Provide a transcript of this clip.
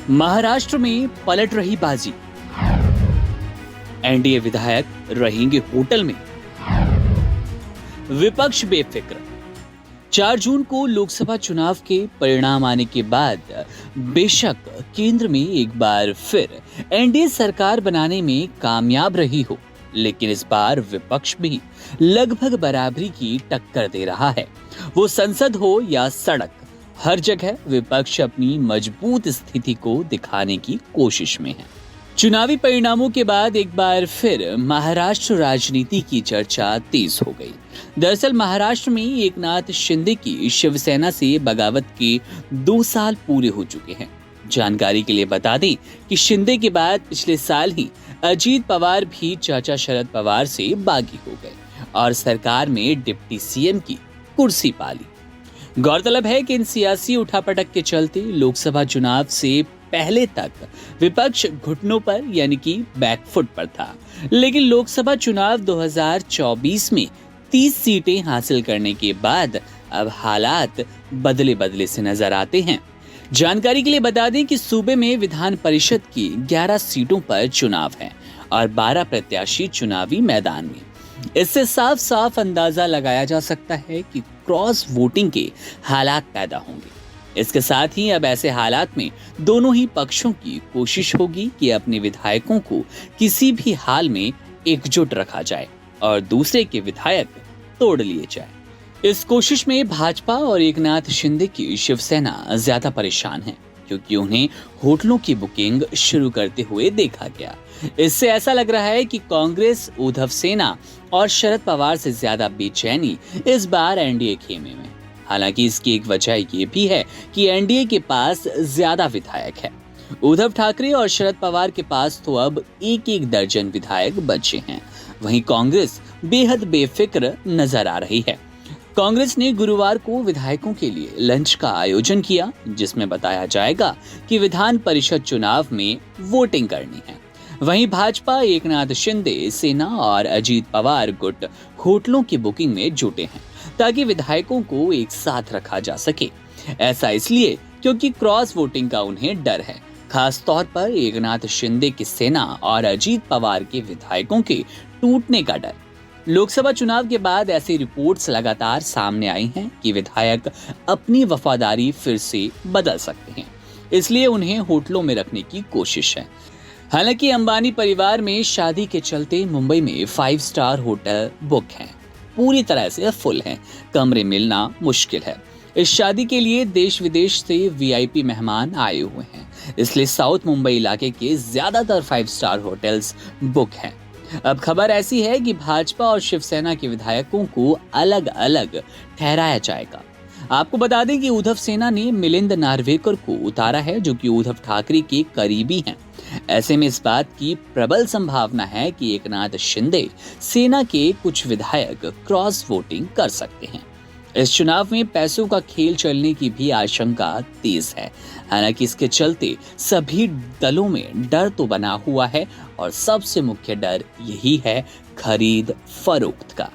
महाराष्ट्र में पलट रही बाजी। एनडीए विधायक रहेंगे होटल में। विपक्ष बेफिक्र। 4 जून को लोकसभा चुनाव के परिणाम आने के बाद बेशक केंद्र में एक बार फिर एनडीए सरकार बनाने में कामयाब रही हो, लेकिन इस बार विपक्ष भी लगभग बराबरी की टक्कर दे रहा है। वो संसद हो या सड़क, हर जगह विपक्ष अपनी मजबूत स्थिति को दिखाने की कोशिश में है। चुनावी परिणामों के बाद एक बार फिर महाराष्ट्र राजनीति की चर्चा तेज हो गई। दरअसल महाराष्ट्र में एकनाथ शिंदे की शिवसेना से बगावत के 2 साल पूरे हो चुके हैं। जानकारी के लिए बता दें कि शिंदे के बाद पिछले साल ही अजीत पवार भी चाचा शरद पवार से बागी हो गए और सरकार में डिप्टी सीएम की कुर्सी पाली। गौरतलब है कि इन सियासी उठापटक के चलते लोकसभा चुनाव से पहले तक विपक्ष घुटनों पर यानी कि बैकफुट पर था, लेकिन लोकसभा चुनाव 2024 में 30 सीटें हासिल करने के बाद अब हालात बदले से नजर आते हैं। जानकारी के लिए बता दें कि सूबे में विधान परिषद की 11 सीटों पर चुनाव है और 12 प्रत्याशी चुनावी मैदान में। इससे साफ अंदाजा लगाया जा सकता है कि क्रॉस वोटिंग के हालात पैदा होंगे। इसके साथ ही अब ऐसे हालात में दोनों ही पक्षों की कोशिश होगी कि अपने विधायकों को किसी भी हाल में एकजुट रखा जाए और दूसरे के विधायक तोड़ लिए जाए। इस कोशिश में भाजपा और एकनाथ शिंदे की शिवसेना ज्यादा परेशान है, क्योंकि उन्हें होटलों की बुकिंग शुरू करते हुए देखा गया। इससे ऐसा लग रहा है कि कांग्रेस, उद्धव सेना और शरद पवार से ज्यादा बेचैनी इस बार एनडीए खेमे में। हालांकि इसकी एक वजह ये भी है कि एनडीए के पास ज्यादा विधायक है। उद्धव ठाकरे और शरद पवार के पास तो अब एक दर्जन विधायक बचे हैं। वहीं कांग्रेस बेहद बेफिक्र नजर आ रही है। कांग्रेस ने गुरुवार को विधायकों के लिए लंच का आयोजन किया, जिसमें बताया जाएगा कि विधान परिषद चुनाव में वोटिंग करनी है। वहीं भाजपा, एकनाथ शिंदे सेना और अजीत पवार गुट होटलों की बुकिंग में जुटे हैं ताकि विधायकों को एक साथ रखा जा सके। ऐसा इसलिए क्योंकि क्रॉस वोटिंग का उन्हें डर है, खास तौर पर एकनाथ शिंदे की सेना और अजीत पवार के विधायकों के टूटने का डर। लोकसभा चुनाव के बाद ऐसी रिपोर्ट्स लगातार सामने आई हैं कि विधायक अपनी वफादारी फिर से बदल सकते हैं, इसलिए उन्हें होटलों में रखने की कोशिश है। हालांकि अंबानी परिवार में शादी के चलते मुंबई में 5 स्टार होटल बुक हैं, पूरी तरह से फुल हैं, कमरे मिलना मुश्किल है। इस शादी के लिए देश विदेश से वीआईपी मेहमान आए हुए हैं, इसलिए साउथ मुंबई इलाके के ज्यादातर 5 स्टार होटल्स बुक हैं। अब खबर ऐसी है कि भाजपा और शिवसेना के विधायकों को अलग अलग ठहराया जाएगा। आपको बता दें कि उद्धव सेना ने मिलिंद नार्वेकर को उतारा है, जो कि उद्धव ठाकरे के करीबी हैं। ऐसे में इस बात की प्रबल संभावना है कि एकनाथ शिंदे सेना के कुछ विधायक क्रॉस वोटिंग कर सकते हैं। इस चुनाव में पैसों का खेल चलने की भी आशंका तेज है। हालांकि इसके चलते सभी दलों में डर तो बना हुआ है और सबसे मुख्य डर यही है खरीद फरोख्त का।